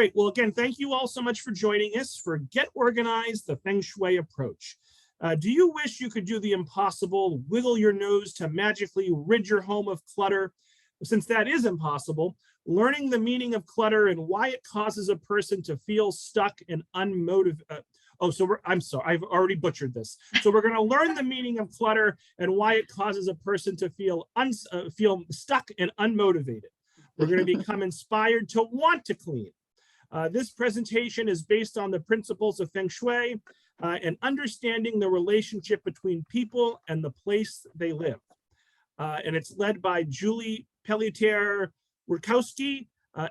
Great. Well, again, thank you all so much for joining us for Get Organized, the Feng Shui Approach. Do you wish you could do the impossible, wiggle your nose to magically rid your home of clutter? Since that is impossible, learning the meaning of clutter and why it causes a person to feel stuck and unmotivated. I'm sorry, I've already butchered this. So we're going to learn the meaning of clutter and why it causes a person to feel stuck and unmotivated. We're going to become inspired to want to clean. This presentation is based on the principles of Feng Shui and understanding the relationship between people and the place they live. And it's led by Julie Pelletier-Rutkowski,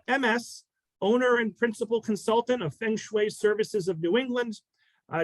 MS, owner and principal consultant of Feng Shui Services of New England.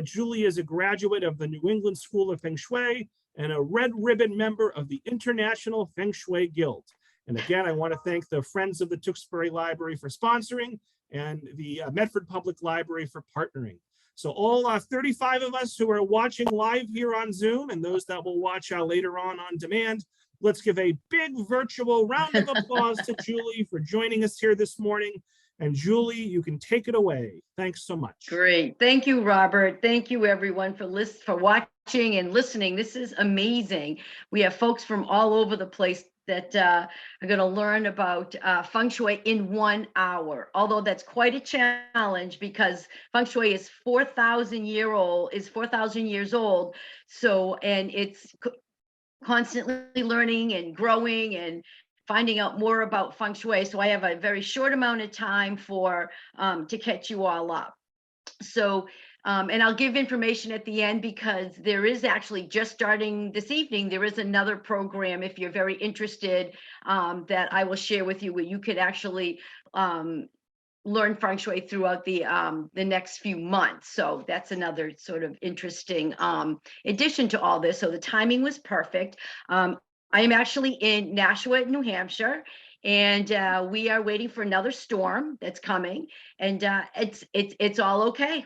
Julie is a graduate of the New England School of Feng Shui and a red ribbon member of the International Feng Shui Guild. And again, I want to thank the Friends of the Tewksbury Library for sponsoring and the Medford Public Library for partnering. So all 35 of us who are watching live here on Zoom and those that will watch later on demand, let's give a big virtual round of applause to Julie for joining us here this morning. And Julie, you can take it away. Thanks so much. Great. Thank you, Robert. Thank you, everyone, for watching and listening. This is amazing. We have folks from all over the place that are going to learn about Feng Shui in 1 hour. Although that's quite a challenge because Feng Shui is 4,000 years old. So, and it's constantly learning and growing and finding out more about Feng Shui. So I have a very short amount of time to catch you all up. So, and I'll give information at the end because there is actually just starting this evening, there is another program, if you're very interested, that I will share with you where you could actually learn Feng Shui throughout the next few months. So that's another sort of interesting addition to all this. So the timing was perfect. I am actually in Nashua, New Hampshire, and we are waiting for another storm that's coming. And it's all okay.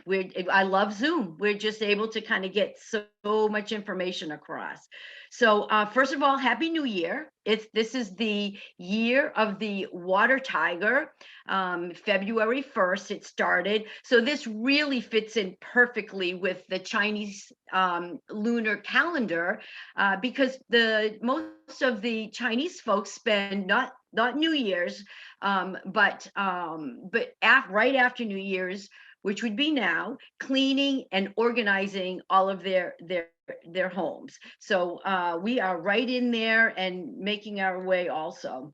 I love Zoom. We're just able to kind of get so much information across. So first of all, Happy New Year. This is the year of the water tiger. February 1st it started. So this really fits in perfectly with the Chinese lunar calendar because most of the Chinese folks spend not New Year's, but right after New Year's, which would be now, cleaning and organizing all of their homes. So we are right in there and making our way also.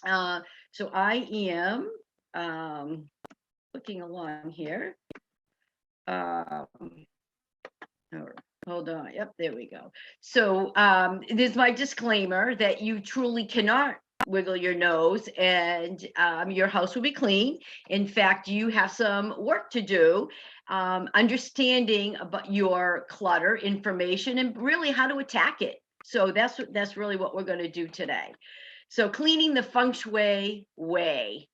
So I am looking along here. Hold on. Yep, there we go. So there's my disclaimer that you truly cannot wiggle your nose and your house will be clean. In fact, you have some work to do, understanding about your clutter information and really how to attack it. So that's really what we're going to do today. So cleaning the Feng Shui way.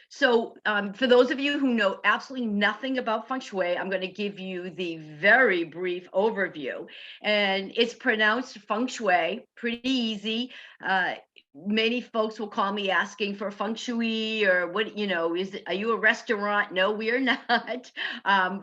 So for those of you who know absolutely nothing about Feng Shui, I'm going to give you the very brief overview. And it's pronounced Feng Shui, pretty easy. Many folks will call me asking for Feng Shui or what, are you a restaurant? No, we are not.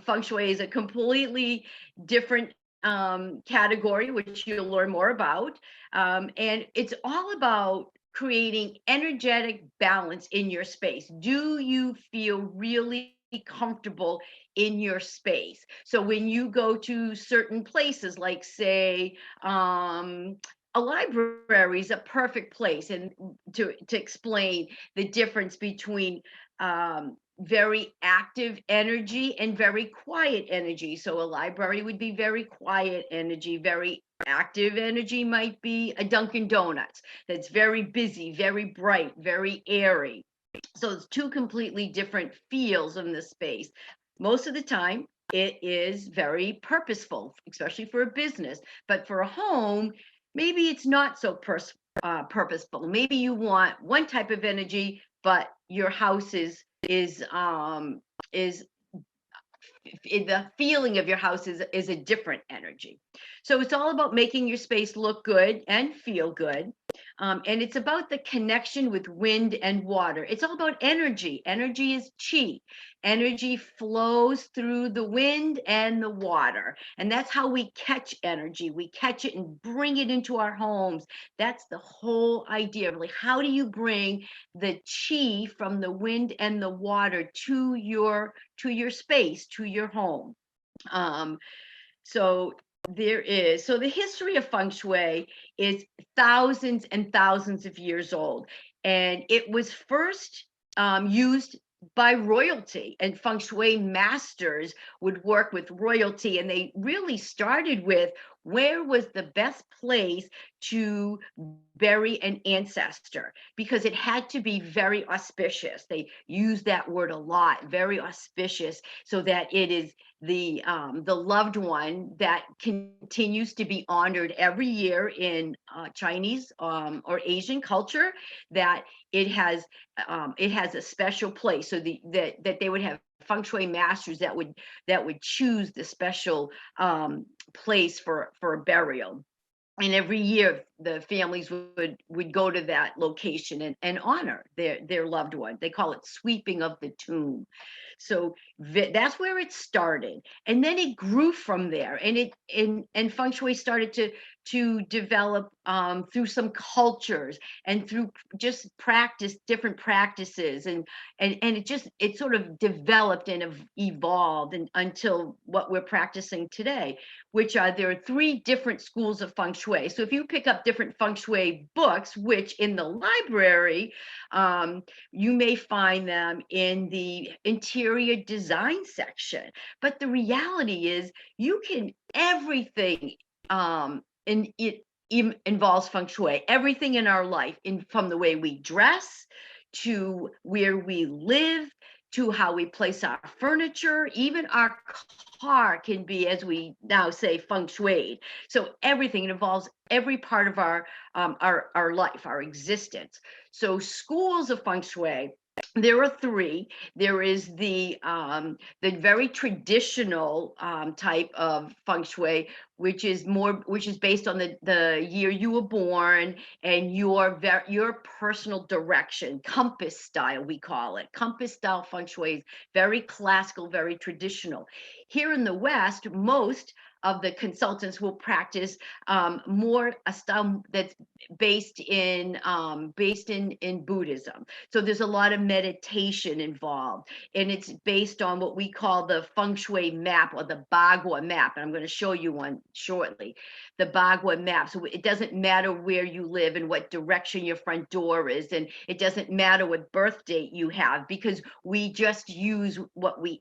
Feng Shui is a completely different category, which you'll learn more about. And it's all about creating energetic balance in your space. Do you feel really comfortable in your space? So when you go to certain places, like say, a library is a perfect place, and to explain the difference between very active energy and very quiet energy. So a library would be very quiet energy. Very active energy might be a Dunkin' Donuts that's very busy, very bright, very airy. So it's two completely different feels in the space. Most of the time, it is very purposeful, especially for a business. But for a home, maybe it's not so purposeful. Maybe you want one type of energy, but your house is the feeling of your house is a different energy. So it's all about making your space look good and feel good. And it's about the connection with wind and water. It's all about energy. Energy is chi. Energy flows through the wind and the water. And that's how we catch energy. We catch it and bring it into our homes. That's the whole idea. Really, how do you bring the chi from the wind and the water to your space, to your home? Um, so so the history of feng shui is thousands and thousands of years old, and it was first used by royalty, and feng shui masters would work with royalty, and they really started with where was the best place to bury an ancestor, because it had to be very auspicious. They use that word a lot, very auspicious, so that it is the loved one that continues to be honored every year in Chinese or Asian culture, that it has a special place. So that they would have feng shui masters that would choose the special place for a burial. And every year the families would go to that location and honor their loved one. They call it sweeping of the tomb. So that's where it started, and then it grew from there. And feng shui started to develop through some cultures and through just different practices, and it sort of developed and evolved until what we're practicing today, which there are three different schools of feng shui. So if you pick up different feng shui books, which in the library, you may find them in the interior design section. But the reality is, everything involves feng shui. Everything in our life, from the way we dress to where we live, to how we place our furniture, even our car can be, as we now say, feng shui. So everything, it involves every part of our life, our existence. So schools of feng shui, there are three. There is the very traditional type of feng shui, which is based on the year you were born and your personal direction, compass style, we call it. Compass style feng shui is very classical, very traditional. Here in the West, most of the consultants will practice more a style that's based in Buddhism. So there's a lot of meditation involved, and it's based on what we call the feng shui map, or the Bagua map. And I'm going to show you one shortly. The Bagua map. So it doesn't matter where you live and what direction your front door is, and it doesn't matter what birth date you have, because we just use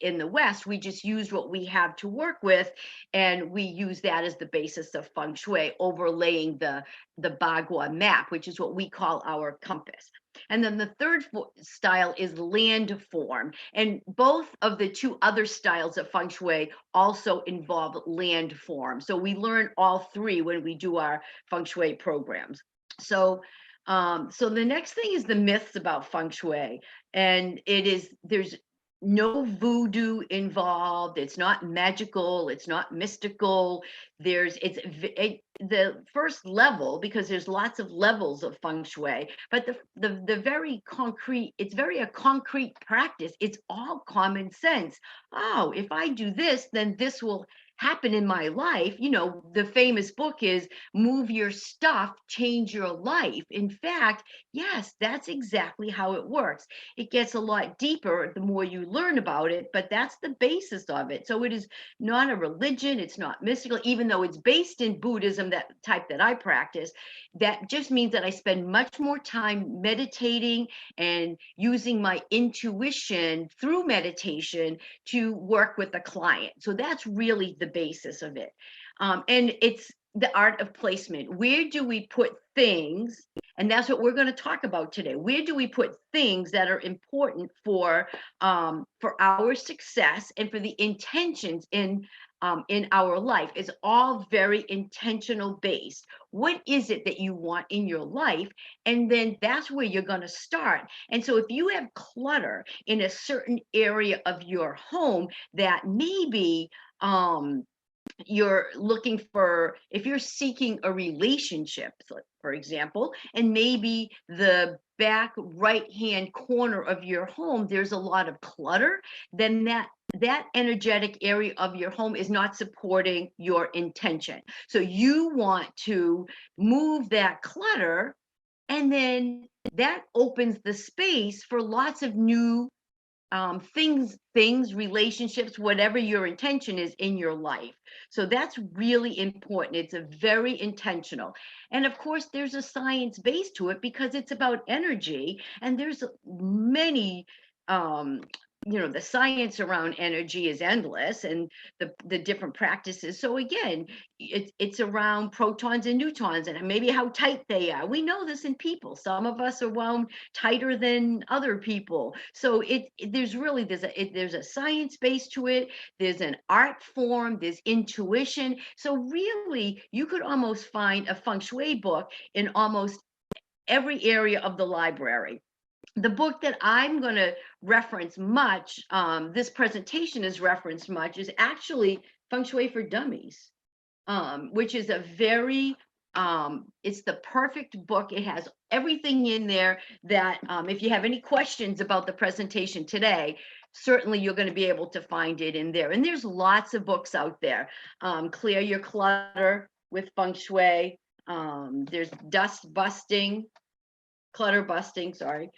in the West, we just use what we have to work with, and we use that as the basis of feng shui, overlaying the Bagua map, which is what we call our compass. And then the third style is land form. And both of the two other styles of feng shui also involve land form. So we learn all three when we do our feng shui programs. So the next thing is the myths about feng shui. And there's no voodoo involved. It's not magical. It's not mystical. The first level, because there's lots of levels of feng shui, but the very concrete, it's very a concrete practice. It's all common sense. Oh, if I do this, then this will happen in my life. The famous book is Move Your Stuff, Change Your Life. In fact, yes, that's exactly how it works. It gets a lot deeper the more you learn about it, but that's the basis of it. So it is not a religion, it's not mystical, even though it's based in Buddhism, that type that I practice. That just means that I spend much more time meditating and using my intuition through meditation to work with the client. So that's really the basis of it. And it's the art of placement. Where do we put things? And that's what we're going to talk about today. Where do we put things that are important for our success and for the intentions in our life? Is all very intentional based. What is it that you want in your life? And then that's where you're going to start. And so if you have clutter in a certain area of your home that maybe you're looking for, if you're seeking a relationship, for example, and maybe the back right hand corner of your home, there's a lot of clutter, then that energetic area of your home is not supporting your intention. So you want to move that clutter, and then that opens the space for lots of new relationships, whatever your intention is in your life. So that's really important. It's a very intentional. And of course, there's a science base to it because it's about energy. And there's many, the science around energy is endless, and the different practices. So again, it's around protons and neutrons and maybe how tight they are. We know this in people. Some of us are wound tighter than other people. So there's really there's a science base to it. There's an art form. There's intuition. So really, you could almost find a feng shui book in almost every area of the library. The book that I'm going to reference much, this presentation is referenced much, is actually Feng Shui for Dummies, which is a very, it's the perfect book. It has everything in there that if you have any questions about the presentation today, certainly you're going to be able to find it in there. And there's lots of books out there. Clear Your Clutter with Feng Shui. There's Clutter Busting, sorry.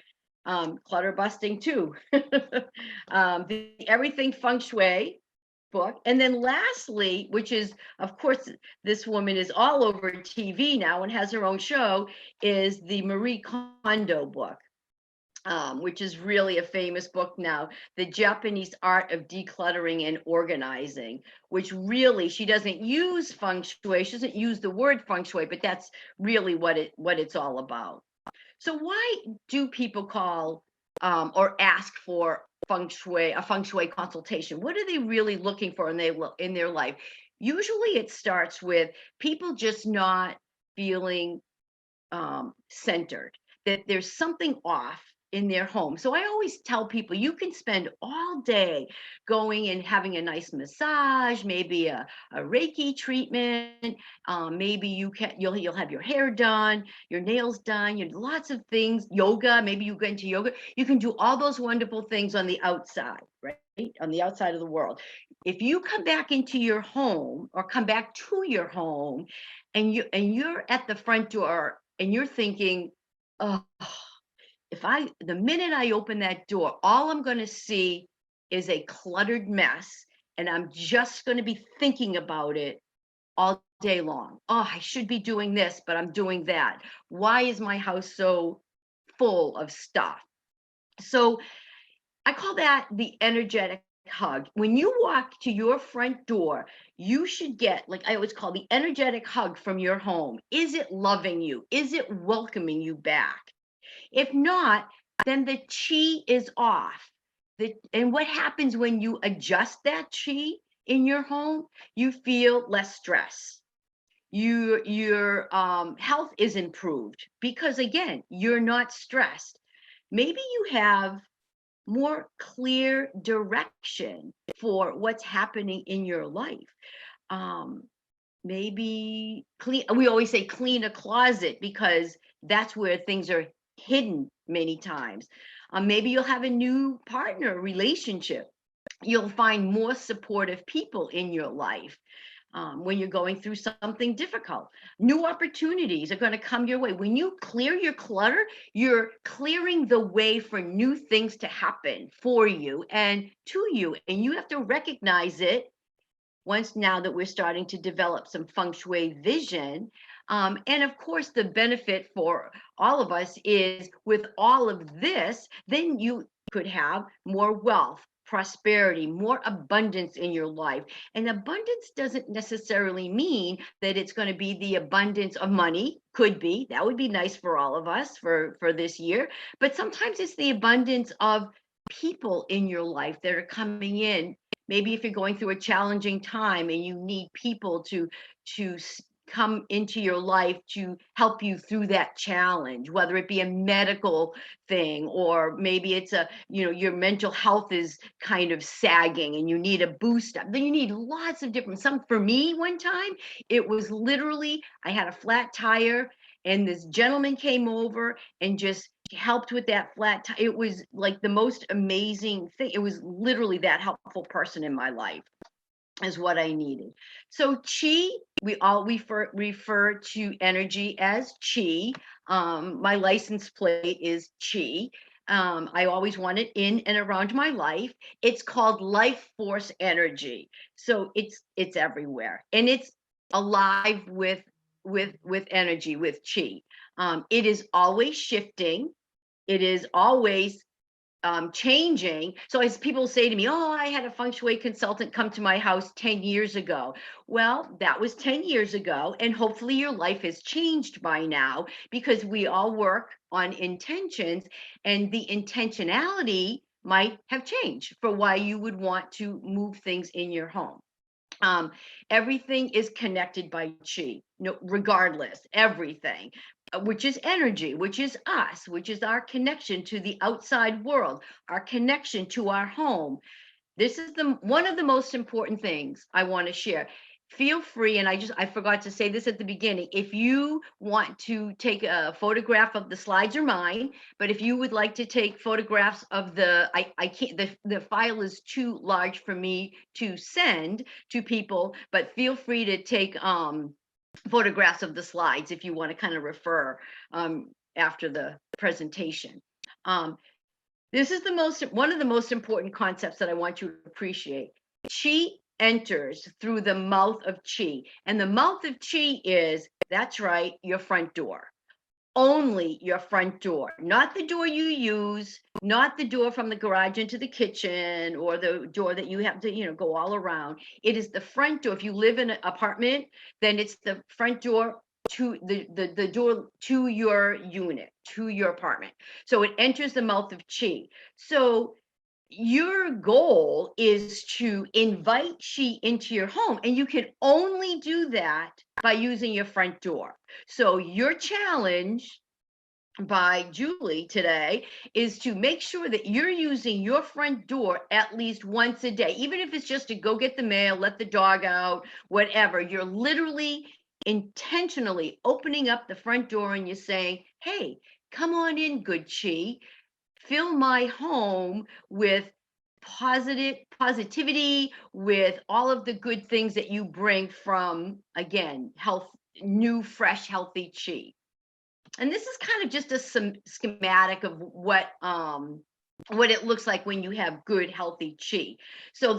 Clutter Busting too. The Everything Feng Shui book. And then lastly, which is, of course, this woman is all over TV now and has her own show, is the Marie Kondo book, which is really a famous book now, The Japanese Art of Decluttering and Organizing, which really, she doesn't use feng shui, she doesn't use the word feng shui, but that's really what it's all about. So why do people call or ask for a feng shui consultation? What are they really looking for in their life? Usually it starts with people just not feeling centered, that there's something off in their home. So I always tell people you can spend all day going and having a nice massage, maybe a Reiki treatment, maybe you'll have your hair done, your nails done, lots of things, yoga, maybe you go into yoga. You can do all those wonderful things on the outside, right? On the outside of the world. If you come back into your home or come back to your home and you're at the front door and you're thinking, oh, the minute I open that door, all I'm going to see is a cluttered mess, and I'm just going to be thinking about it all day long. Oh, I should be doing this, but I'm doing that. Why is my house so full of stuff? So I call that the energetic hug. When you walk to your front door, you should get, like I always call, the energetic hug from your home. Is it loving you? Is it welcoming you back? If not, then the chi is off. And what happens when you adjust that chi in your home? You feel less stress. Your health is improved because, again, you're not stressed. Maybe you have more clear direction for what's happening in your life. Maybe we always say clean a closet because that's where things are hidden many times. Maybe you'll have a new partner relationship. You'll find more supportive people in your life. When you're going through something difficult, new opportunities are going to come your way. When you clear your clutter, you're clearing the way for new things to happen for you and to you. And you have to recognize it now that we're starting to develop some feng shui vision. And of course, the benefit for all of us is with all of this, then you could have more wealth, prosperity, more abundance in your life. And abundance doesn't necessarily mean that it's going to be the abundance of money. Could be, that would be nice for all of us for this year. But sometimes it's the abundance of people in your life that are coming in. Maybe if you're going through a challenging time and you need people to come into your life to help you through that challenge, whether it be a medical thing, or maybe it's your mental health is kind of sagging and you need a boost up. Then you need lots of different, for me, one time, it was literally, I had a flat tire and this gentleman came over and just helped with that flat tire. It was like the most amazing thing. It was literally that helpful person in my life is what I needed. So chi, we all refer to energy as chi. My license plate is chi. I always want it in and around my life. It's called life force energy. So it's everywhere, and it's alive with energy, with chi. It is always shifting. It is always changing. So as people say to me, oh, I had a feng shui consultant come to my house 10 years ago. Well, that was 10 years ago. And hopefully your life has changed by now, because we all work on intentions, and the intentionality might have changed for why you would want to move things in your home. Everything is connected by chi, regardless, everything, which is energy, which is us, which is our connection to the outside world, our connection to our home. This is one of the most important things I want to share. Feel free, and I forgot to say this at the beginning. If you want to take a photograph of the slides, are mine, but if you would like to take photographs of I can't, the file is too large for me to send to people, but feel free to take photographs of the slides if you want to kind of refer after the presentation. This is one of the most important concepts that I want you to appreciate. Chi enters through the mouth of chi, and the mouth of chi is, that's right, your front door. Only your front door, not the door you use, not the door from the garage into the kitchen, or the door that you have to, go all around. It is the front door. If you live in an apartment, then it's the front door to the door to your unit, to your apartment. So it enters the mouth of chi. So your goal is to invite chi into your home, and you can only do that by using your front door. So your challenge by Julie today is to make sure that you're using your front door at least once a day, even if it's just to go get the mail, let the dog out, whatever. You're literally intentionally opening up the front door and you're saying, hey, come on in, good chi. Fill my home with positivity, with all of the good things that you bring from, again, health, new, fresh, healthy chi. And this is kind of just a schematic of what it looks like when you have good, healthy chi. So on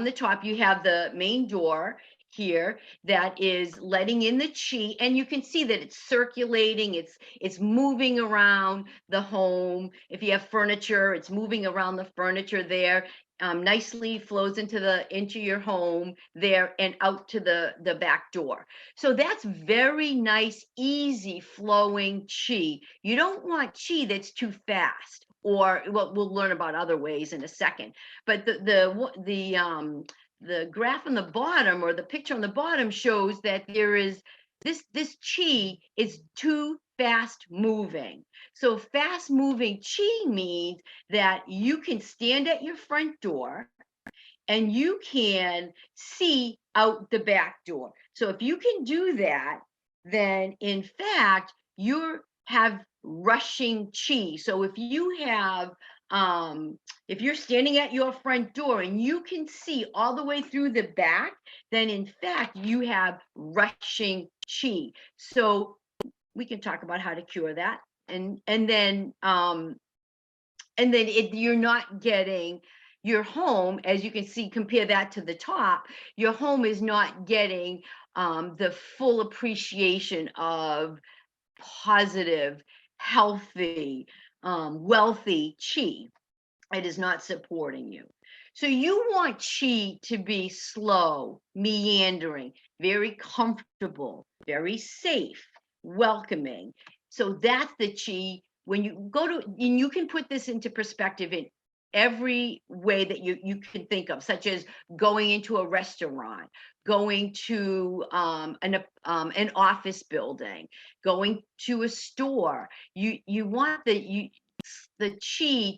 the top, you have the main door here that is letting in the chi, and you can see that it's circulating, it's moving around the home. If you have furniture, it's moving around the furniture there. Nicely flows into your home there and out to the back door. So that's very nice, easy flowing chi. You don't want chi that's too fast, or we'll learn about other ways in a second. But the graph on the bottom, or the picture on the bottom, shows that there is this chi is too fast moving. So fast moving chi means that you can stand at your front door and you can see out the back door. So if you can do that, then in fact you have rushing chi. So if you have if you're standing at your front door and you can see all the way through the back, then in fact you have rushing chi. So we can talk about how to cure that, and then you're not getting your home, as you can see, compare that to the top, your home is not getting the full appreciation of positive, healthy, wealthy chi. It is not supporting you. So you want chi to be slow, meandering, very comfortable, very safe, welcoming. So that's the chi. When you go to, and you can put this into perspective in every way that you can think of, such as going into a restaurant, going to an office building, going to a store. You want the chi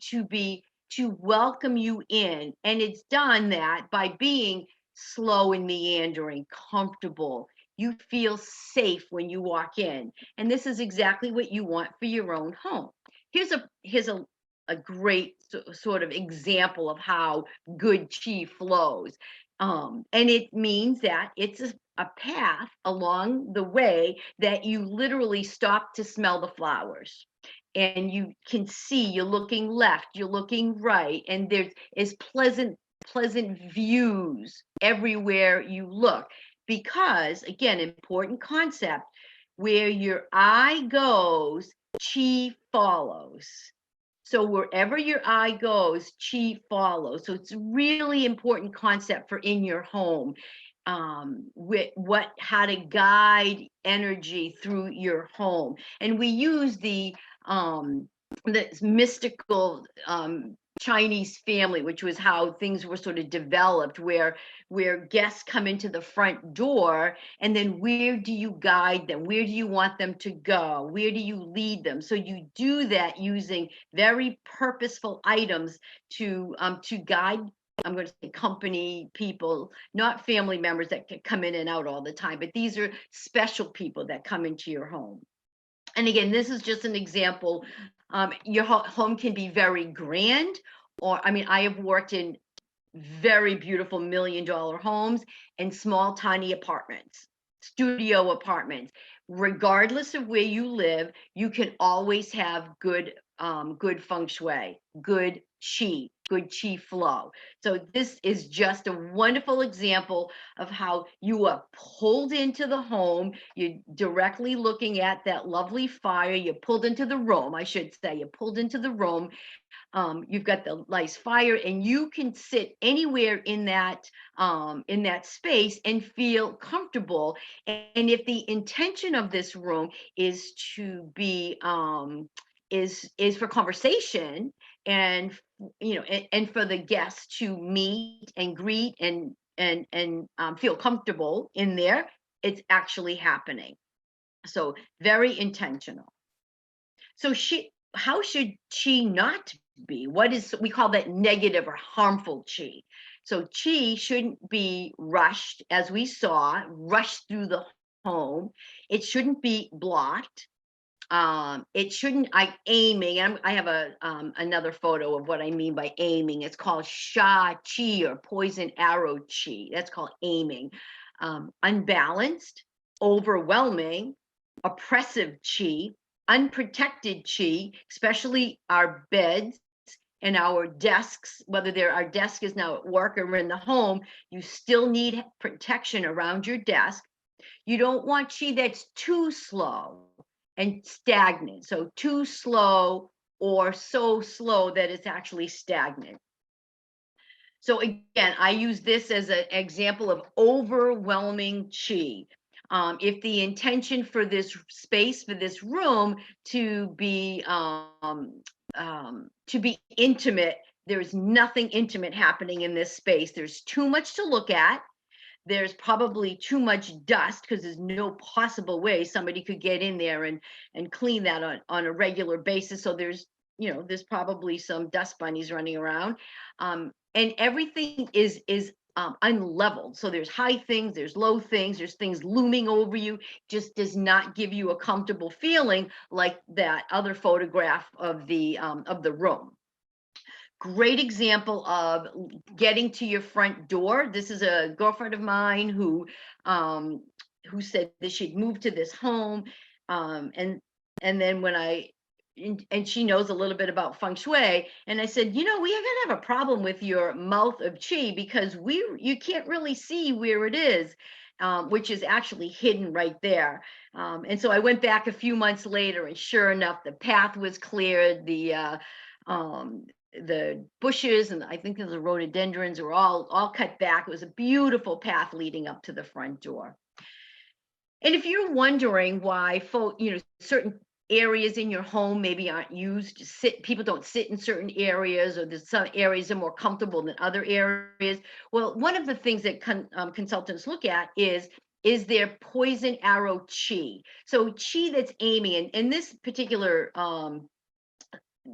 to welcome you in, and it's done that by being slow and meandering, comfortable. You feel safe when you walk in, and this is exactly what you want for your own home. Here's a great sort of example of how good chi flows. And it means that it's a path along the way that you literally stop to smell the flowers. And you can see, you're looking left, you're looking right, and there's pleasant views everywhere you look. Because, again, important concept, where your eye goes, chi follows. So wherever your eye goes, chi follows. So it's a really important concept for in your home, with how to guide energy through your home. And we use the mystical Chinese family, which was how things were sort of developed, where guests come into the front door, and then where do you guide them? Where do you want them to go? Where do you lead them? So you do that using very purposeful items to guide. I'm going to say company people, not family members that can come in and out all the time, but these are special people that come into your home. And again, this is just an example. Your home can be very grand, or I have worked in very beautiful $1 million homes and small, tiny apartments, studio apartments. Regardless of where you live, you can always have good feng shui, good chi flow. So this is just a wonderful example of how you are pulled into the home. You're directly looking at that lovely fire. You're pulled into the room, I should say. You're pulled into the room. You've got the nice fire, and you can sit anywhere in that space and feel comfortable. And if the intention of this room is to be is for conversation, and and for the guests to meet and greet and feel comfortable in there, it's actually happening. So very intentional. So how should chi not be? We call that negative or harmful chi. So chi shouldn't be rushed, as we saw, rushed through the home. It shouldn't be blocked. It shouldn't, aiming. I have another photo of what I mean by aiming. It's called sha chi, or poison arrow chi. That's called aiming. Unbalanced, overwhelming, oppressive chi, unprotected chi, especially our beds and our desks, whether our desk is now at work or in the home, you still need protection around your desk. You don't want chi that's too slow and stagnant. So too slow or so slow that it's actually stagnant. So again, I use this as an example of overwhelming chi. If the intention for this space, for this room to be intimate, there's nothing intimate happening in this space. There's too much to look at. There's probably too much dust, because there's no possible way somebody could get in there and clean that on a regular basis. So there's probably some dust bunnies running around, and everything is unleveled. So there's high things, there's low things, there's things looming over you. Just does not give you a comfortable feeling like that other photograph of the room. Great example of getting to your front door. This is a girlfriend of mine who said that she'd moved to this home, and then and she knows a little bit about feng shui, and I said, we're gonna have a problem with your mouth of chi, because you can't really see where it is, which is actually hidden right there. And so I went back a few months later, and sure enough, the path was cleared. The bushes, and I think the rhododendrons, were all cut back. It was a beautiful path leading up to the front door. And if you're wondering why certain areas in your home maybe aren't used to sit, people don't sit in certain areas, or there's some areas are more comfortable than other areas. Well, one of the things that consultants look at is there poison arrow chi? So chi that's aiming, and in this particular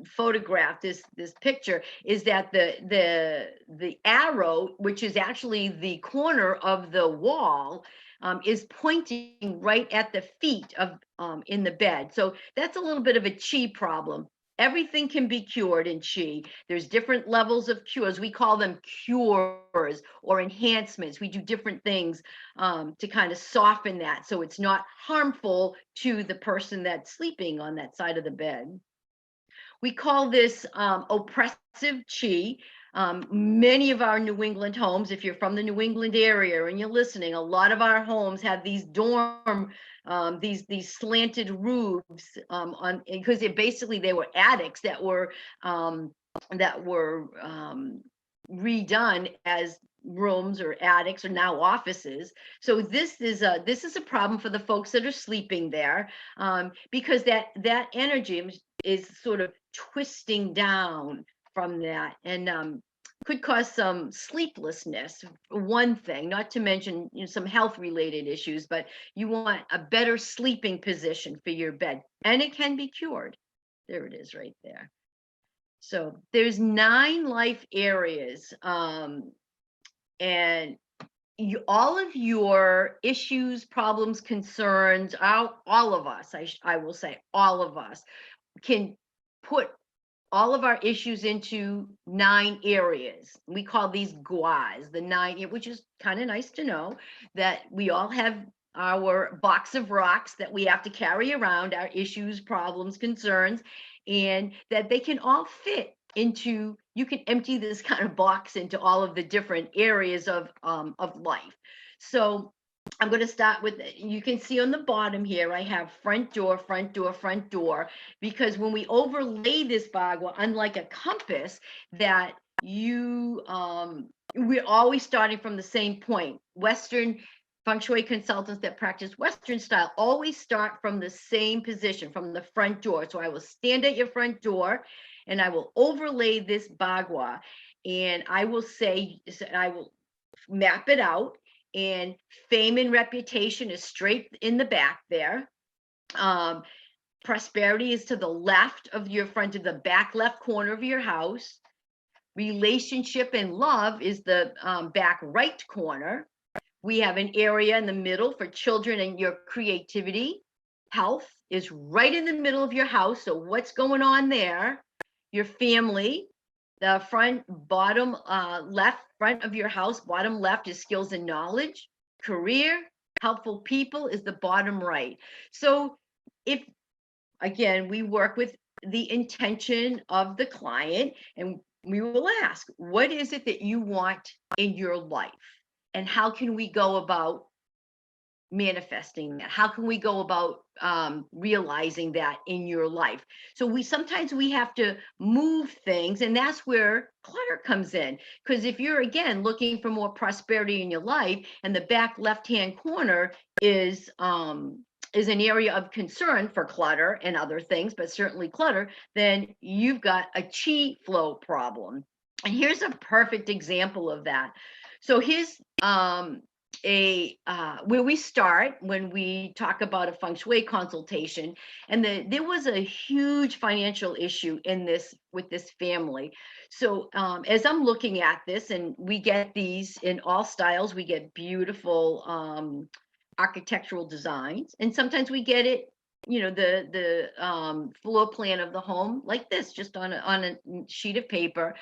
photograph, this picture, is that the arrow, which is actually the corner of the wall, is pointing right at the feet of in the bed. So that's a little bit of a chi problem. Everything can be cured in chi. There's different levels of cures. We call them cures or enhancements. We do different things to kind of soften that so it's not harmful to the person that's sleeping on that side of the bed. We call this oppressive chi. Many of our New England homes, if you're from the New England area and you're listening, a lot of our homes have these dorm, these slanted roofs on, because they were attics that were redone as rooms or attics or now offices. So this is a problem for the folks that are sleeping there, because that energy is sort of twisting down from that, and could cause some sleeplessness, one thing, not to mention some health related issues. But you want a better sleeping position for your bed, and it can be cured. There it is right there. So there's 9 life areas, and all of your issues, problems, concerns, all of us, I will say, all of us can put all of our issues into 9 areas. We call these guas, the 9, which is kind of nice to know that we all have our box of rocks that we have to carry around, our issues, problems, concerns, and that they can all fit into, you can empty this kind of box into all of the different areas of life. So I'm going to start with, you can see on the bottom here, I have front door, front door, front door, because when we overlay this bagua, unlike a compass, that we're always starting from the same point. Western Feng Shui consultants that practice Western style always start from the same position, from the front door. So I will stand at your front door and I will overlay this bagua, and I will map it out. And fame and reputation is straight in the back there. Prosperity is to the left of your front, of the back left corner of your house. Relationship and love is the back right corner. We have an area in the middle for children and your creativity. Health is right in the middle of your house. So what's going on there? Your family, the bottom left front of your house, bottom left is skills and knowledge. Career, helpful people is the bottom right. So if, again, we work with the intention of the client, and we will ask, what is it that you want in your life? And how can we go about manifesting that? How can we go about realizing that in your life? So sometimes we have to move things, and that's where clutter comes in. Because if you're, again, looking for more prosperity in your life, and the back left-hand corner is an area of concern for clutter and other things, but certainly clutter, then you've got a chi flow problem. And here's a perfect example of that. So here's where we start when we talk about a feng shui consultation, and there was a huge financial issue with this family. So as I'm looking at this, and we get these in all styles, we get beautiful architectural designs, and sometimes we get it, the floor plan of the home like this, just on a sheet of paper.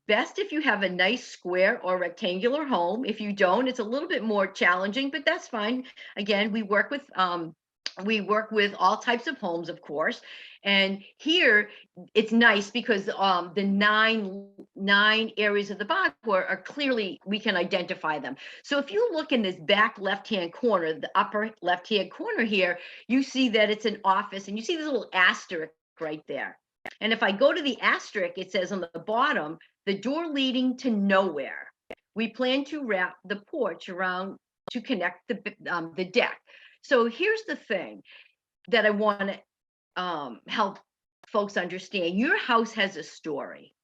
Best if you have a nice square or rectangular home. If you don't, it's a little bit more challenging, but that's fine. Again, we work with all types of homes, of course. And here it's nice because the nine areas of the bagua are clearly, we can identify them. So if you look in this back left-hand corner, the upper left-hand corner here, you see that it's an office, and you see this little asterisk right there. And if I go to the asterisk, it says on the bottom, the door leading to nowhere. We plan to wrap the porch around to connect the deck. So here's the thing. that I want to help folks understand. Your house has a story.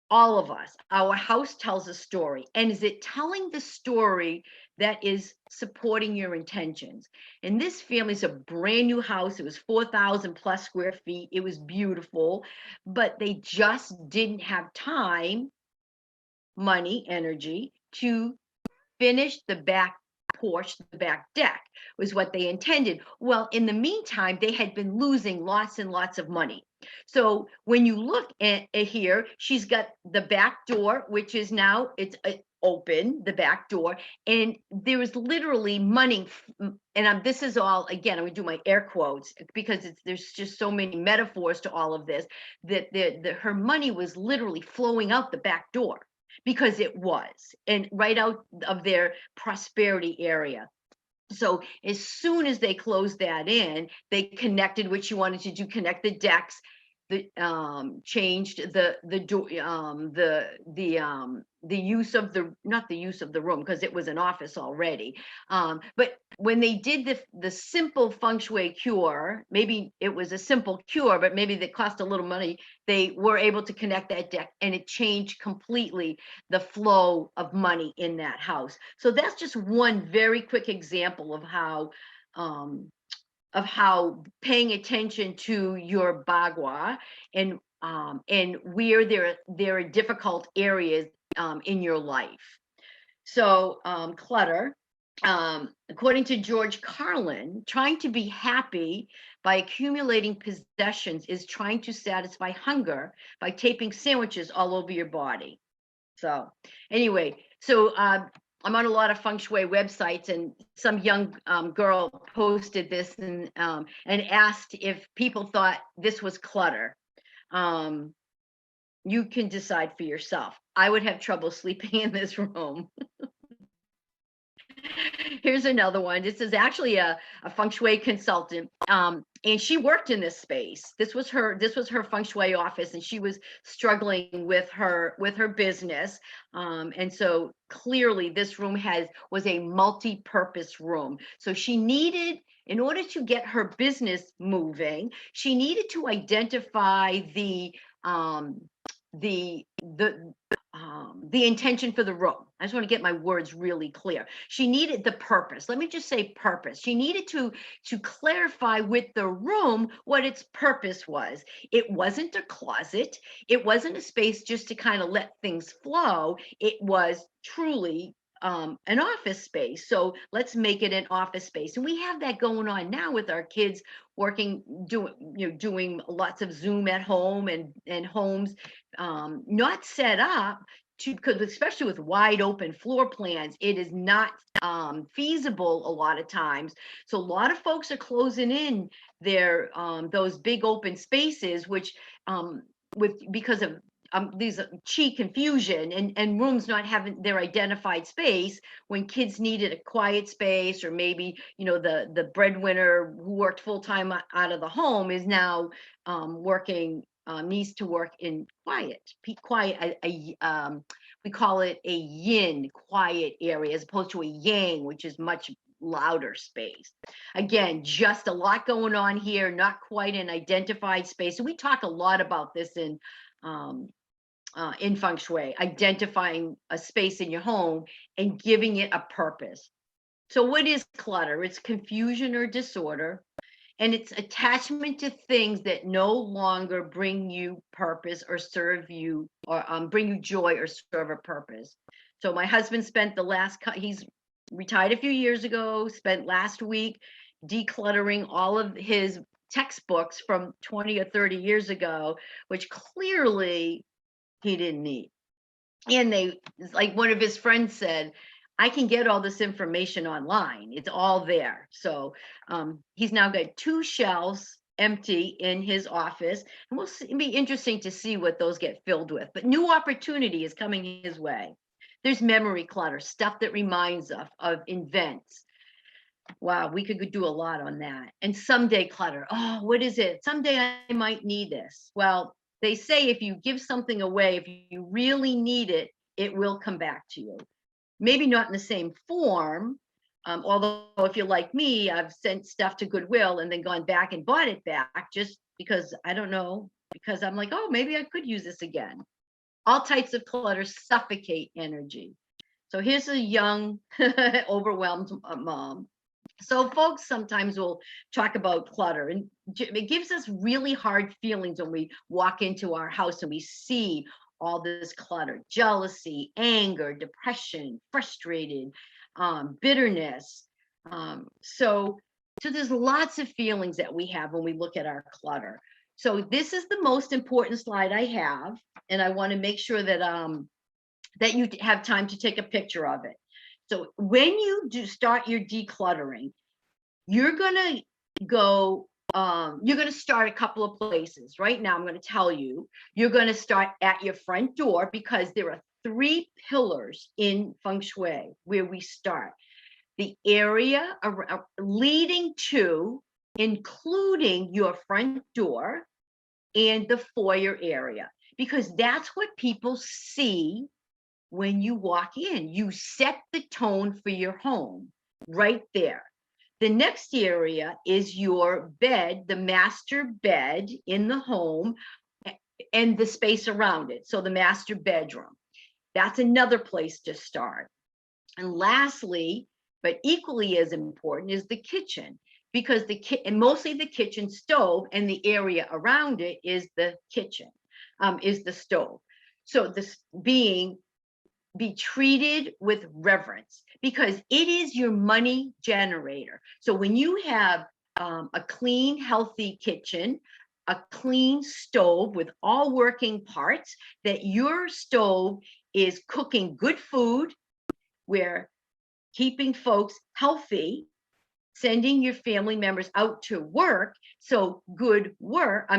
All of us, our house tells a story. And is it telling the story that is supporting your intentions? And this family's a brand new house. It was 4,000 plus square feet. It was beautiful, but they just didn't have time, money, energy to finish the back porch, the back deck was what they intended. Well, in the meantime, they had been losing lots and lots of money. So when you look at here, she's got the back door, which is now it's open, the back door, and there is literally money. And this is all, again, I'm gonna do my air quotes because there's just so many metaphors to all of this, that her money was literally flowing out the back door, because it was, and right out of their prosperity area. So as soon as they closed that in, they connected what you wanted to do, connect the decks, the changed the door, the use of the, not the use of the room, because it was an office already, but when they did the simple feng shui cure, maybe it was a simple cure, but maybe that cost a little money, they were able to connect that deck, and it changed completely the flow of money in that house. So that's just one very quick example of how paying attention to your bagua and where there are difficult areas in your life. So clutter, according to George Carlin, trying to be happy by accumulating possessions is trying to satisfy hunger by taping sandwiches all over your body. So anyway, so I'm on a lot of feng shui websites, and some young girl posted this and asked if people thought this was clutter. You can decide for yourself. I would have trouble sleeping in this room. Here's another one. This is actually a feng shui consultant, and she worked in this space. This was her feng shui office, and she was struggling with her business. And so clearly, this room was a multi-purpose room. So she needed, in order to get her business moving, she needed to identify the intention for the room. I just want to get my words really clear. She needed the purpose. Let me just say purpose. She needed to clarify with the room what its purpose was. It wasn't a closet. It wasn't a space just to kind of let things flow. It was truly an office space. So let's make it an office space. And we have that going on now with our kids working, doing lots of Zoom at home, and homes not set up to, because especially with wide open floor plans, it is not feasible a lot of times. So a lot of folks are closing in their those big open spaces, which because of these chi confusion and rooms not having their identified space, when kids needed a quiet space, or maybe the breadwinner who worked full-time out of the home is now working, needs to work in quiet, we call it a yin quiet area, as opposed to a yang, which is much louder space. Again, just a lot going on here, not quite an identified space. So we talk a lot about this in feng shui, identifying a space in your home and giving it a purpose. So what is clutter? It's confusion or disorder, and it's attachment to things that no longer bring you purpose or serve you, or bring you joy or serve a purpose. So my husband spent he's retired a few years ago, spent last week decluttering all of his textbooks from 20 or 30 years ago, which clearly he didn't need. And like one of his friends said, I can get all this information online. It's all there. So he's now got 2 shelves empty in his office, and it'll be interesting to see what those get filled with. But new opportunity is coming his way. There's memory clutter, stuff that reminds us of events. Wow, we could do a lot on that. And someday clutter. Oh, what is it? Someday I might need this. Well, they say if you give something away, if you really need it, it will come back to you. Maybe not in the same form, Although if you're like me, I've sent stuff to Goodwill and then gone back and bought it back just because I don't know, because I'm like, oh, maybe I could use this again. All types of clutter suffocate energy. So here's a young, overwhelmed mom. So folks sometimes will talk about clutter, and it gives us really hard feelings when we walk into our house and we see all this clutter: jealousy, anger, depression, frustrated, bitterness. So there's lots of feelings that we have when we look at our clutter. So this is the most important slide I have, and I want to make sure that that you have time to take a picture of it. So when you do start your decluttering, you're gonna go, you're gonna start a couple of places. Right now, I'm gonna tell you, you're gonna start at your front door, because there are 3 pillars in Feng Shui where we start. The area leading to, including your front door and the foyer area, because that's what people see when you walk in. You set the tone for your home right there. The next area is your bed, the master bed in the home, and the space around it. So the master bedroom. That's another place to start. And lastly, but equally as important, is the kitchen, because and mostly the kitchen stove, and the area around it is the kitchen, is the stove. So this be treated with reverence, because it is your money generator. So when you have a clean, healthy kitchen, a clean stove with all working parts, that your stove is cooking good food, we're keeping folks healthy, sending your family members out to work. So good work,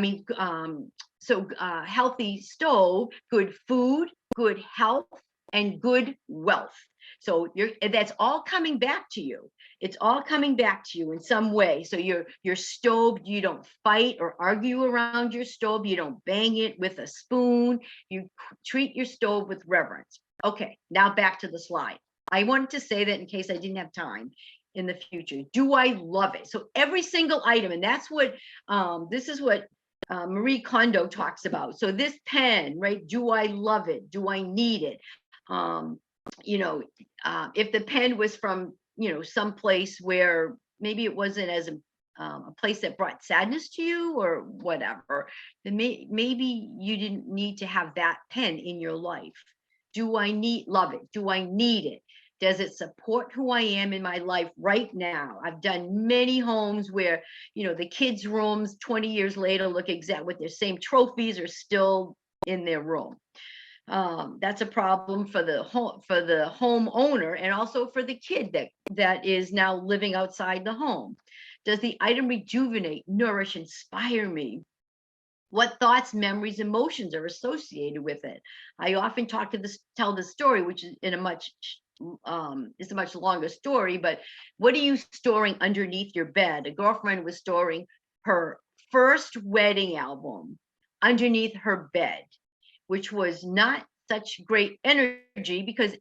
healthy stove, good food, good health, and good wealth. So that's all coming back to you. It's all coming back to you in some way. So your stove, you don't fight or argue around your stove. You don't bang it with a spoon. You treat your stove with reverence. Okay, now back to the slide. I wanted to say that in case I didn't have time in the future. Do I love it? So every single item, and that's what, this is what Marie Kondo talks about. So this pen, right? Do I love it? Do I need it? If the pen was from, some place where maybe it wasn't as a place that brought sadness to you or whatever, then maybe you didn't need to have that pen in your life. Do I love it? Do I need it? Does it support who I am in my life right now? I've done many homes where, the kids' rooms 20 years later look exact with their same trophies are still in their room. That's a problem for the homeowner, and also for the kid that is now living outside the home. Does the item rejuvenate, nourish, inspire me? What thoughts, memories, emotions are associated with it? I often tell the story, which is it's a much longer story, but what are you storing underneath your bed? A girlfriend was storing her first wedding album underneath her bed, which was not such great energy, because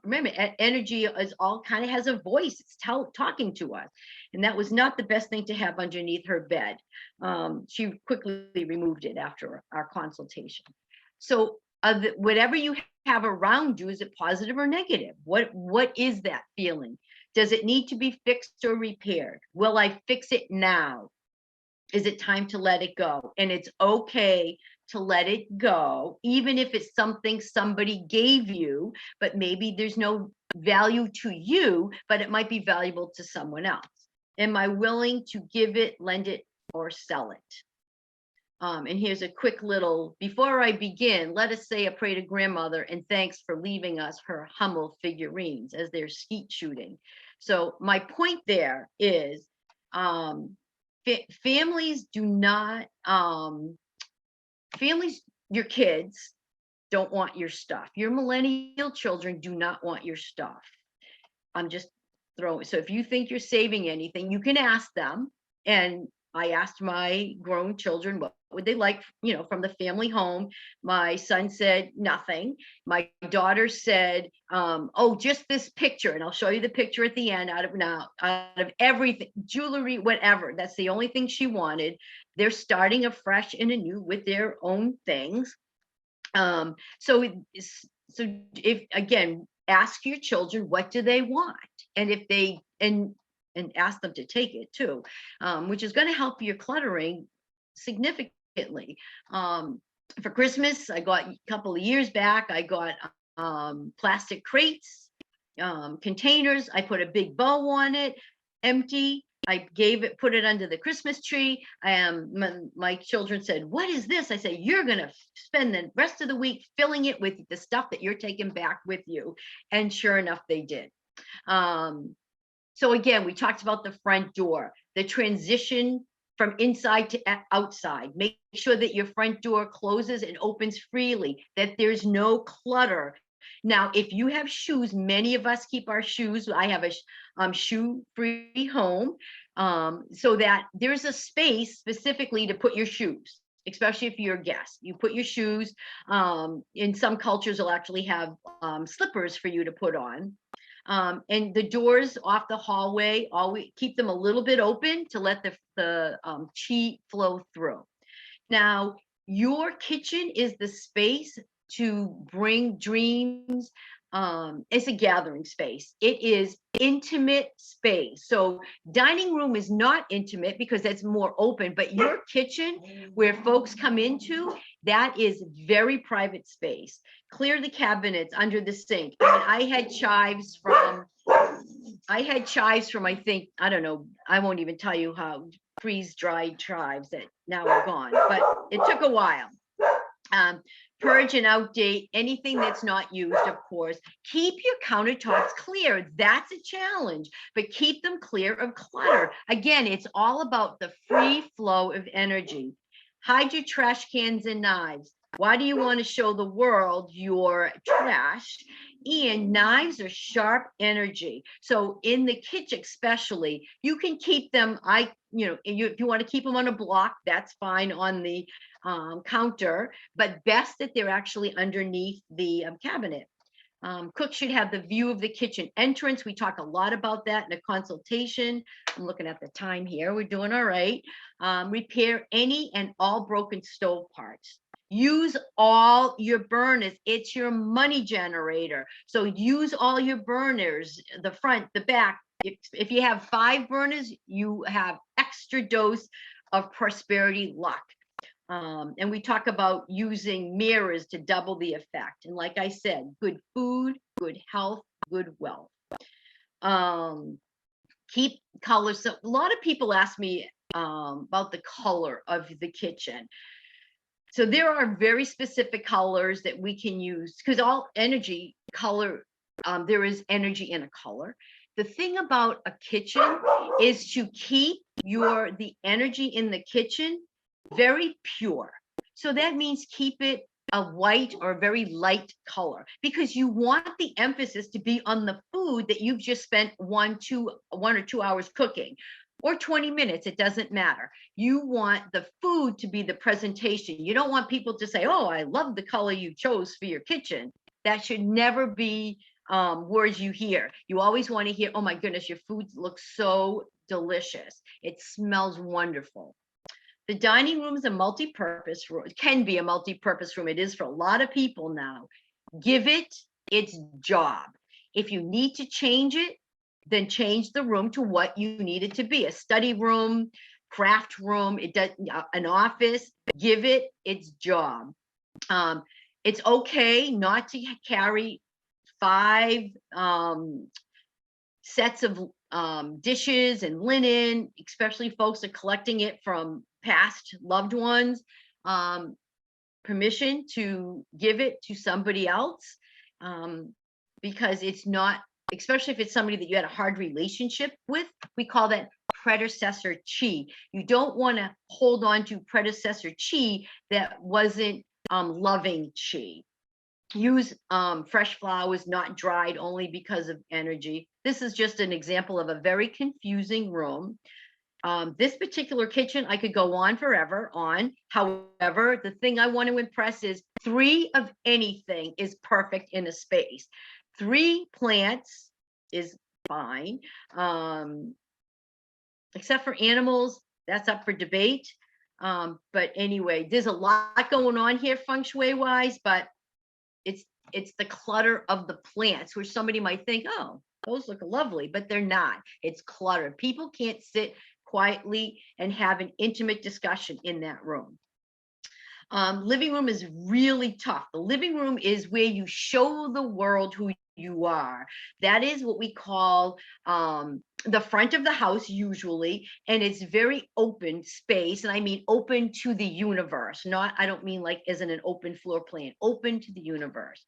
remember, energy is all kind of has a voice. It's talking to us, and that was not the best thing to have underneath her bed. She quickly removed it after our consultation. So whatever you have around you, is it positive or negative? What is that feeling? Does it need to be fixed or repaired? Will I fix it now? Is it time to let it go? And it's okay to let it go, even if it's something somebody gave you, but maybe there's no value to you, but it might be valuable to someone else. Am I willing to give it, lend it, or sell it? And here's a quick little, before I begin, let us say a prayer to grandmother and thanks for leaving us her Hummel figurines as they're skeet shooting. So my point there is, families do not, your kids don't want your stuff. Your millennial children do not want your stuff. I'm just throwing, so if you think you're saving anything, you can ask them, and I asked my grown children what would they like, from the family home. My son said nothing. My daughter said, "Oh, just this picture," and I'll show you the picture at the end. Out of everything, jewelry, whatever. That's the only thing she wanted. They're starting afresh and anew with their own things. So if again, ask your children what do they want, and if they and ask them to take it too, which is going to help your cluttering significantly. For Christmas, I got a couple of years back, I got plastic crates, containers. I put a big bow on it, empty. I put it under the Christmas tree. My children said, "What is this?" I said, "You're going to spend the rest of the week filling it with the stuff that you're taking back with you." And sure enough, they did. So again, we talked about the front door, the transition from inside to outside. Make sure that your front door closes and opens freely, that there's no clutter. Now, if you have shoes, many of us keep our shoes. I have a shoe-free home, so that there's a space specifically to put your shoes, especially if you're a guest. You put your shoes. In some cultures, they'll actually have slippers for you to put on. And the doors off the hallway, always keep them a little bit open to let the chi flow through. Now, your kitchen is the space to bring dreams. It's a gathering space. It is intimate space. So dining room is not intimate because that's more open, but your kitchen, where folks come into, that is very private space. Clear the cabinets under the sink. And I had chives from, I think, I don't know, I won't even tell you how, freeze-dried chives that now are gone, but it took a while. Purge and outdate anything that's not used, of course. Keep your countertops clear. That's a challenge, but keep them clear of clutter. Again, it's all about the free flow of energy. Hide your trash cans and knives. Why do you want to show the world your trash? And knives are sharp energy. So in the kitchen, especially, you can keep them. If you want to keep them on a block, that's fine on the counter, but best that they're actually underneath the cabinet. Cooks should have the view of the kitchen entrance. We talk a lot about that in a consultation. I'm looking at the time here. We're doing all right. Repair any and all broken stove parts. Use all your burners. It's your money generator. So use all your burners, the front, the back. If you have 5 burners, you have extra dose of prosperity luck. And we talk about using mirrors to double the effect. And like I said, good food, good health, good wealth. Keep colors. So a lot of people ask me about the color of the kitchen. So there are very specific colors that we can use because all energy color, there is energy in a color. The thing about a kitchen is to keep the energy in the kitchen very pure. So that means keep it a white or a very light color because you want the emphasis to be on the food that you've just spent 1 or 2 hours cooking, or 20 minutes, it doesn't matter. You want the food to be the presentation. You don't want people to say, "Oh, I love the color you chose for your kitchen." That should never be words you hear. You always want to hear, "Oh my goodness, your food looks so delicious. It smells wonderful." The dining room is a multi-purpose room. It can be a multi-purpose room. It is for a lot of people now. Give it its job. If you need to change it, then change the room to what you need it to be. A study room, craft room, an office. Give it its job. It's okay not to carry 5 sets of dishes and linen, especially folks are collecting it from past loved ones. Permission to give it to somebody else, because it's not, especially if it's somebody that you had a hard relationship with, we call that predecessor chi. You don't want to hold on to predecessor chi that wasn't loving chi. Use fresh flowers, not dried, only because of energy. This is just an example of a very confusing room. This particular kitchen, I could go on forever on. However, the thing I want to impress is 3 of anything is perfect in a space. 3 plants is fine. Except for animals, that's up for debate. But anyway, there's a lot going on here feng shui wise, but it's the clutter of the plants, which somebody might think, oh, those look lovely, but they're not. It's clutter. People can't sit quietly and have an intimate discussion in that room. Living room is really tough. The living room is where you show the world who you are. That is what we call the front of the house usually, and it's very open space. And I mean open to the universe, not, I don't mean like as in an open floor plan, open to the universe.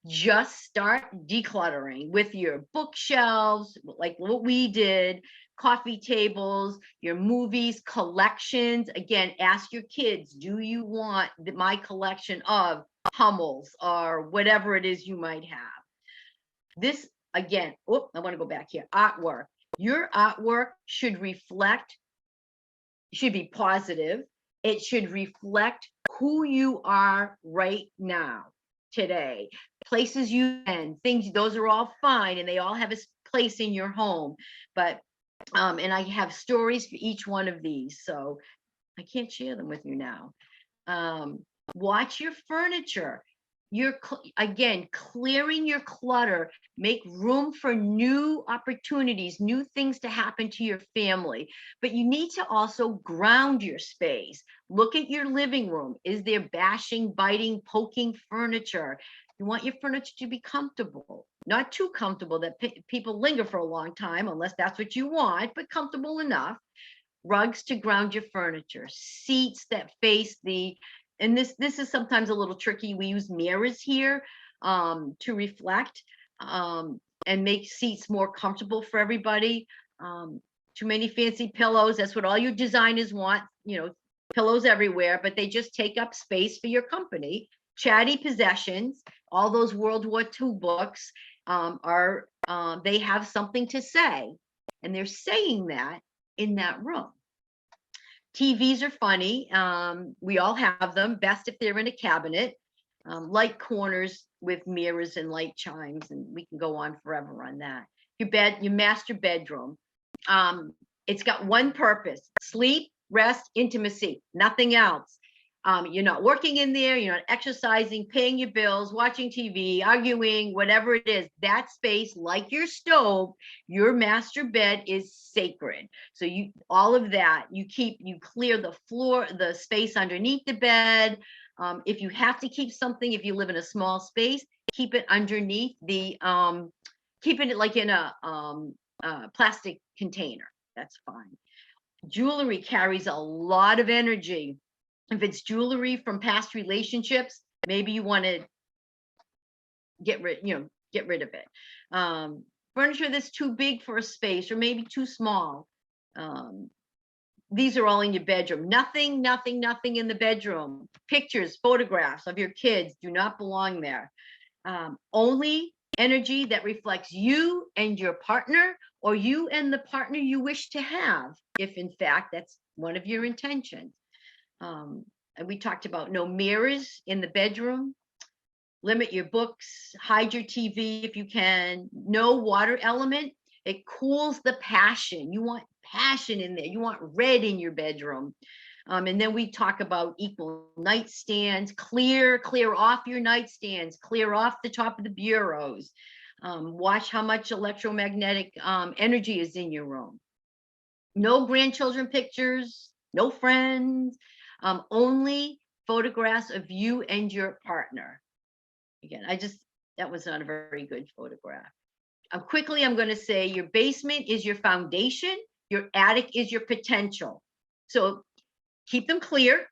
Just start decluttering with your bookshelves, like what we did, coffee tables, your movies, collections. Again, ask your kids, do you want my collection of Hummels or whatever it is you might have? This, again, I want to go back here. Artwork. Your artwork should reflect, should be positive. It should reflect who you are right now, today. Places you and things, those are all fine, and they all have a place in your home. But and I have stories for each one of these, so I can't share them with you now. Watch your furniture. You're again clearing your clutter. Make room for new opportunities, new things to happen to your family. But you need to also ground your space. Look at your living room. Is there bashing, biting, poking furniture? You want your furniture to be comfortable, not too comfortable that people linger for a long time, unless that's what you want, but comfortable enough. Rugs to ground your furniture, seats that face the, and this is sometimes a little tricky. We use mirrors here to reflect and make seats more comfortable for everybody. Too many fancy pillows. That's what all your designers want, you know, pillows everywhere, but they just take up space for your company. Chatty possessions, all those World War II books are, they have something to say, and they're saying that in that room. TVs are funny. We all have them, best if they're in a cabinet. Light corners with mirrors and light chimes, and we can go on forever on that. Your bed, your master bedroom. It's got one purpose: sleep, rest, intimacy, nothing else. You're not working in there, you're not exercising, paying your bills, watching TV, arguing, whatever it is. That space, like your stove, your master bed is sacred. So you, all of that, you clear the floor, the space underneath the bed. If you have to keep something, if you live in a small space, keep it underneath the, keeping it like in a plastic container. That's fine. Jewelry carries a lot of energy. If it's jewelry from past relationships, maybe you want to get rid of it. Furniture that's too big for a space or maybe too small. These are all in your bedroom. Nothing in the bedroom. Pictures, photographs of your kids do not belong there. Only energy that reflects you and your partner, or you and the partner you wish to have, if in fact that's one of your intentions. And we talked about no mirrors in the bedroom. Limit your books, hide your TV if you can. No water element. It cools the passion. You want passion in there. You want red in your bedroom. And then we talk about equal nightstands. Clear off your nightstands. Clear off the top of the bureaus. Watch how much electromagnetic energy is in your room. No grandchildren pictures. No friends. Only photographs of you and your partner. Again, that was not a very good photograph. Quickly, I'm going to say your basement is your foundation. Your attic is your potential. So keep them clear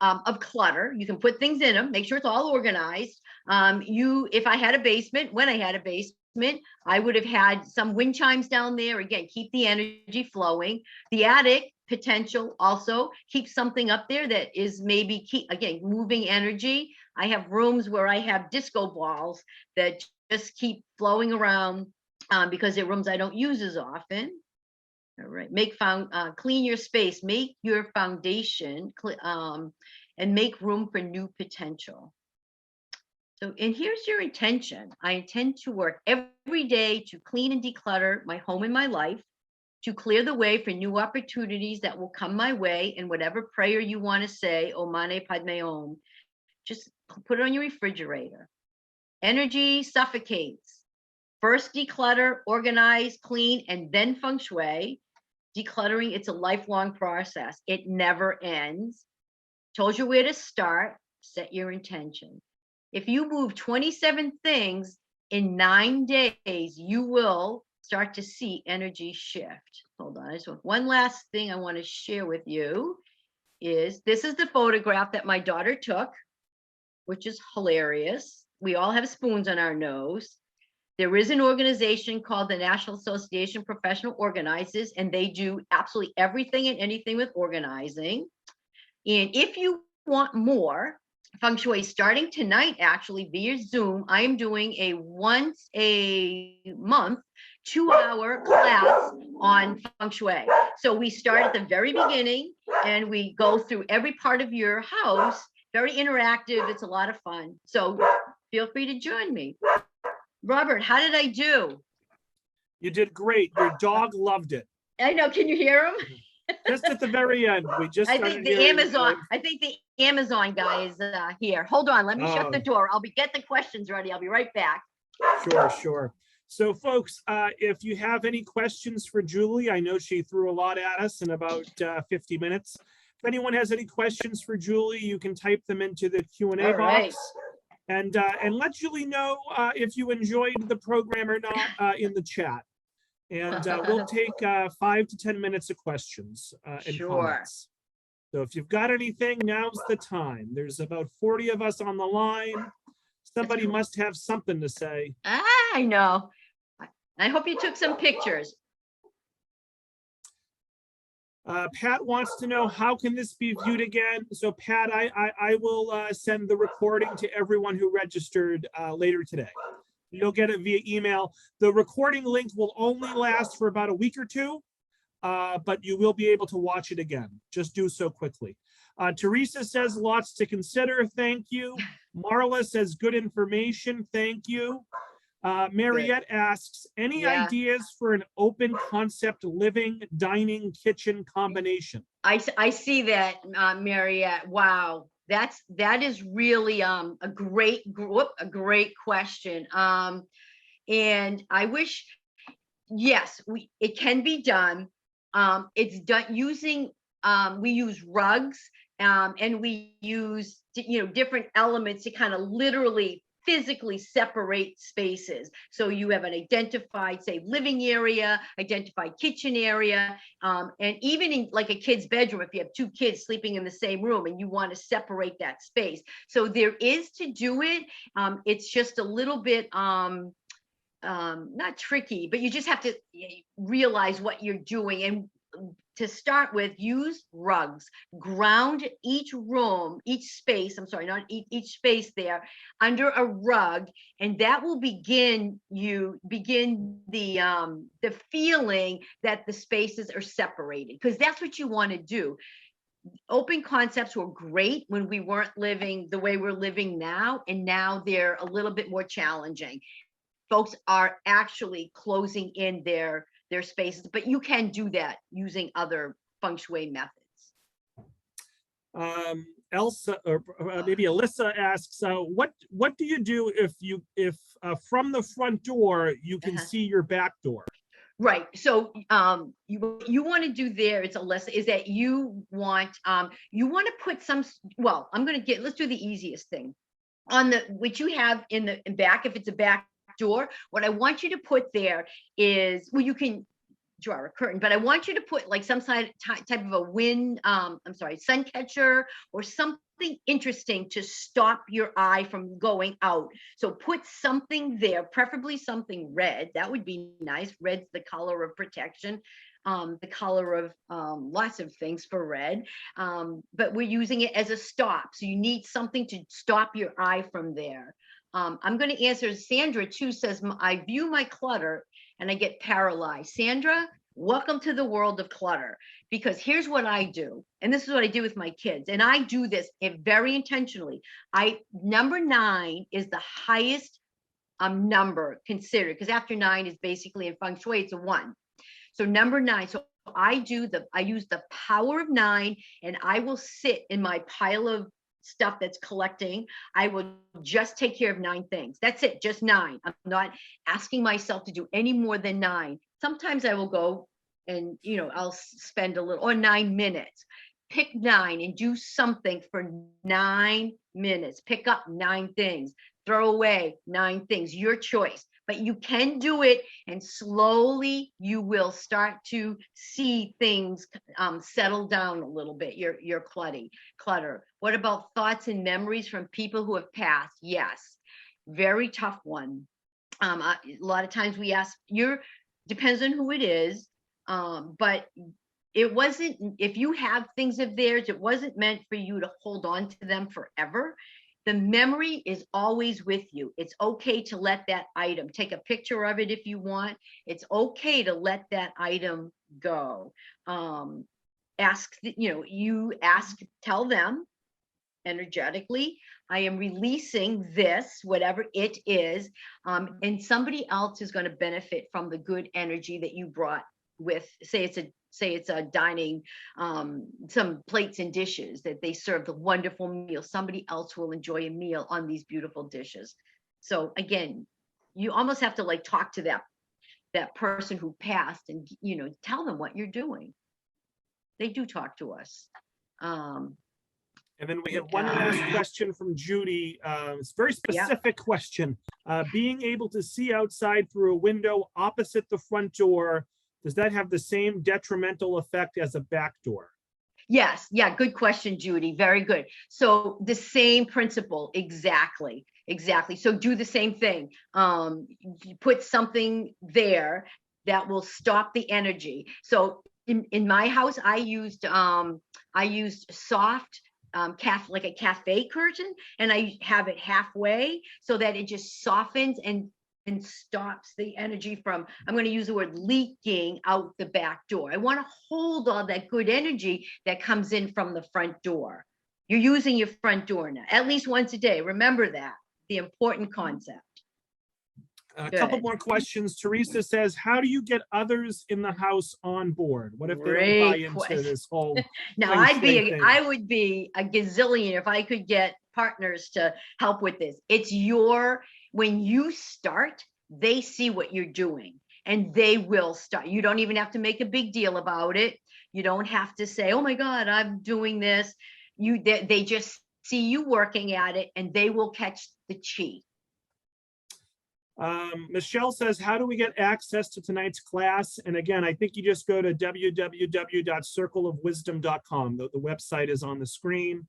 of clutter. You can put things in them. Make sure it's all organized. If I had a basement, when I had a basement, I would have had some wind chimes down there. Again, keep the energy flowing. The attic potential also keep something up there that is maybe again moving energy. I have rooms where I have disco balls that just keep flowing around because they're rooms I don't use as often. All right. Clean your space, make your foundation, and make room for new potential. So, and here's your intention. I intend to work every day to clean and declutter my home and my life, to clear the way for new opportunities that will come my way. And whatever prayer you want to say, Om Mani Padme Om, just put it on your refrigerator. Energy suffocates. First declutter, organize, clean, and then feng shui. Decluttering, it's a lifelong process. It never ends. Told you where to start. Set your intention. If you move 27 things in 9 days, you will start to see energy shift. Hold on. I just want one last thing I want to share with you is this is the photograph that my daughter took, which is hilarious. We all have spoons on our nose. There is an organization called the National Association of Professional Organizers, and they do absolutely everything and anything with organizing. And if you want more feng shui, starting tonight, actually via Zoom, I am doing a once a month 2-hour class on feng shui. So we start at the very beginning and we go through every part of your house. Very interactive. It's a lot of fun. So feel free to join me. Robert, how did I do? You did great. Your dog loved it. I know. Can you hear him? Just at the very end, we just I started think the hearing, Amazon guy is here. Hold on, let me shut the door. Get the questions ready. I'll be right back. Sure. So folks, if you have any questions for Julie, I know she threw a lot at us in about 50 minutes. If anyone has any questions for Julie, you can type them into the Q&A box. Right. And let Julie know if you enjoyed the program or not in the chat. And we'll take 5 to 10 minutes of questions and comments. So if you've got anything, now's the time. There's about 40 of us on the line. Somebody must have something to say. I know. I hope you took some pictures. Pat wants to know, how can this be viewed again? So Pat, I will send the recording to everyone who registered later today. You'll get it via email. The recording link will only last for about a week or two, but you will be able to watch it again. Just do so quickly. Teresa says, lots to consider. Thank you. Marla says, good information. Thank you. Mariette asks, any ideas for an open concept living, dining, kitchen combination? I see that, Mariette. Wow. That is really a great question. And I wish, yes, it can be done. It's done using we use rugs and we use different elements to kind of literally physically separate spaces. So you have an identified, say, living area, identified kitchen area, and even in like a kid's bedroom, if you have 2 kids sleeping in the same room and you want to separate that space. So there is to do it. It's just a little bit not tricky, but you just have to realize what you're doing. And to start with, use rugs, ground each room, each space, I'm sorry, not each space there under a rug. And that will begin the feeling that the spaces are separated, because that's what you want to do. Open concepts were great when we weren't living the way we're living now, and now they're a little bit more challenging. Folks are actually closing in their spaces, but you can do that using other feng shui methods. Elsa, or maybe Alyssa asks, what do you do if from the front door you can see your back door? Right. So you want to do there, it's Alyssa, is that you want to put some, well, let's do the easiest thing. On which you have in the back, if it's a back door, what I want you to put there is, well, you can draw a curtain, but I want you to put like some type of a sun catcher or something interesting to stop your eye from going out. So put something there, preferably something red. That would be nice. Red's the color of protection, the color of lots of things for red, but we're using it as a stop. So you need something to stop your eye from there. I'm going to answer Sandra too, says, I view my clutter and I get paralyzed. Sandra, welcome to the world of clutter. Because here's what I do, and this is what I do with my kids, and I do this very intentionally. Number 9 is the highest number considered, because after 9 is basically in Feng Shui, it's a 1. So number 9. So I use the power of 9, and I will sit in my pile of stuff that's collecting. I will just take care of 9 things. That's it, just 9. I'm not asking myself to do any more than 9. Sometimes I will go and, I'll spend a little, or 9 minutes. Pick 9 and do something for 9 minutes. Pick up 9 things. Throw away 9 things, your choice. But you can do it, and slowly you will start to see things settle down a little bit, your clutter. What about thoughts and memories from people who have passed? Yes, very tough one. A lot of times we ask, depends on who it is, but it wasn't, if you have things of theirs, it wasn't meant for you to hold on to them forever. The memory is always with you. It's okay to let that item, take a picture of it if you want. It's okay to let that item go. Tell them energetically, I am releasing this, whatever it is, and somebody else is going to benefit from the good energy that you brought with, say it's a dining, some plates and dishes that they served a wonderful meal. Somebody else will enjoy a meal on these beautiful dishes. So again, you almost have to like talk to that person who passed and, tell them what you're doing. They do talk to us. And then we have one last question from Judy. It's a very specific question. Being able to see outside through a window opposite the front door, does that have the same detrimental effect as a back door? Yes. Yeah. Good question, Judy. Very good. So the same principle. Exactly. So do the same thing. You put something there that will stop the energy. So in my house, I used soft like a cafe curtain, and I have it halfway so that it just softens and stops the energy from, I'm going to use the word, leaking out the back door. I want to hold all that good energy that comes in from the front door. You're using your front door now, at least once a day. Remember that, the important concept. A couple more questions. Teresa says, how do you get others in the house on board? What if they don't buy into this whole Now, I would be a gazillion if I could get partners to help with this. When you start, they see what you're doing and they will start. You don't even have to make a big deal about it. You don't have to say, oh my God, I'm doing this. They just see you working at it, and they will catch the chi. Michelle says, how do we get access to tonight's class? And again, I think you just go to www.circleofwisdom.com. The website is on the screen.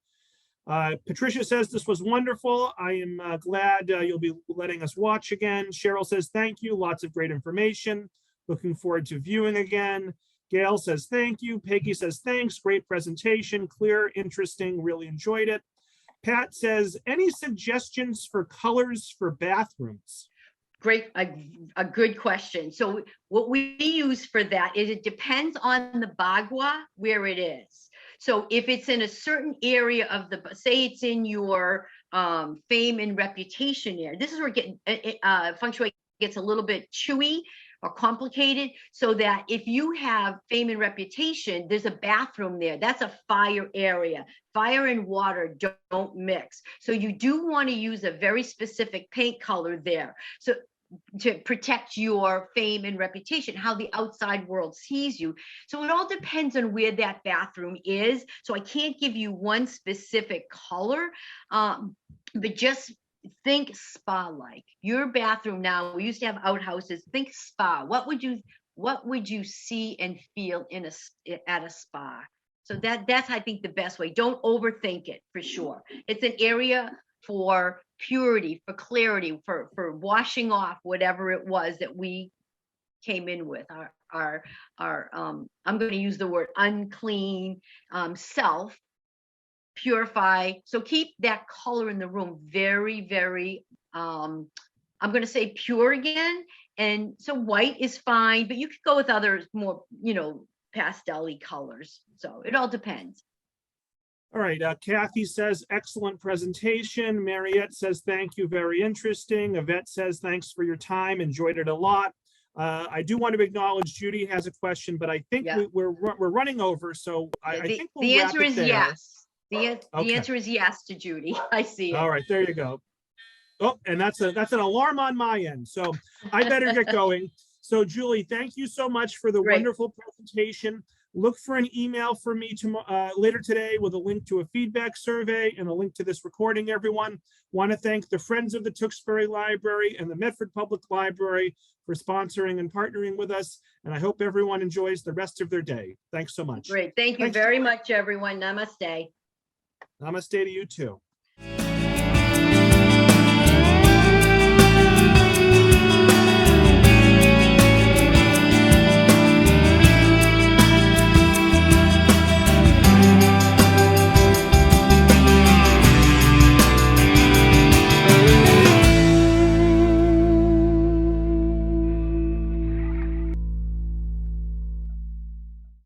Patricia says, this was wonderful. I am glad you'll be letting us watch again. Cheryl says, thank you. Lots of great information. Looking forward to viewing again. Gail says, thank you. Peggy says, thanks. Great presentation. Clear, interesting. Really enjoyed it. Pat says, any suggestions for colors for bathrooms? Great, a good question. So what we use for that is, it depends on the bagua where it is. So if it's in a certain area of say it's in your fame and reputation area, this is where Feng Shui gets a little bit chewy or complicated, so that if you have fame and reputation, there's a bathroom there. That's a fire area. Fire and water don't mix. So you do want to use a very specific paint color there. So to protect your fame and reputation, how the outside world sees you. So it all depends on where that bathroom is. So I can't give you one specific color, but just think spa-like. Your bathroom now, we used to have outhouses, think spa. What would you see and feel at a spa? So that's, I think, the best way. Don't overthink it, for sure. It's an area for purity, for clarity, for washing off whatever it was that we came in with, our I'm going to use the word unclean self. Purify. So keep that color in the room very, very, I'm going to say pure again, And so white is fine, but you could go with other more, pastel-y colors. So it all depends. All right, Kathy says, excellent presentation. Mariette says, thank you, very interesting. Yvette says, thanks for your time, enjoyed it a lot. I do want to acknowledge Judy has a question, but I think Yeah. we're running over, so I think we'll the wrap answer it is there. yes. The Okay. answer is yes to Judy. I see it. All right, there you go. Oh, and that's an alarm on my end, so I better get going. So Julie, thank you so much for the Great. wonderful presentation. Look for an email from me later today with a link to a feedback survey and a link to this recording, everyone. Want to thank the Friends of the Tewksbury Library and the Medford Public Library for sponsoring and partnering with us. And I hope everyone enjoys the rest of their day. Thanks so much. Great. Thank you very much, everyone. Namaste. Namaste to you too.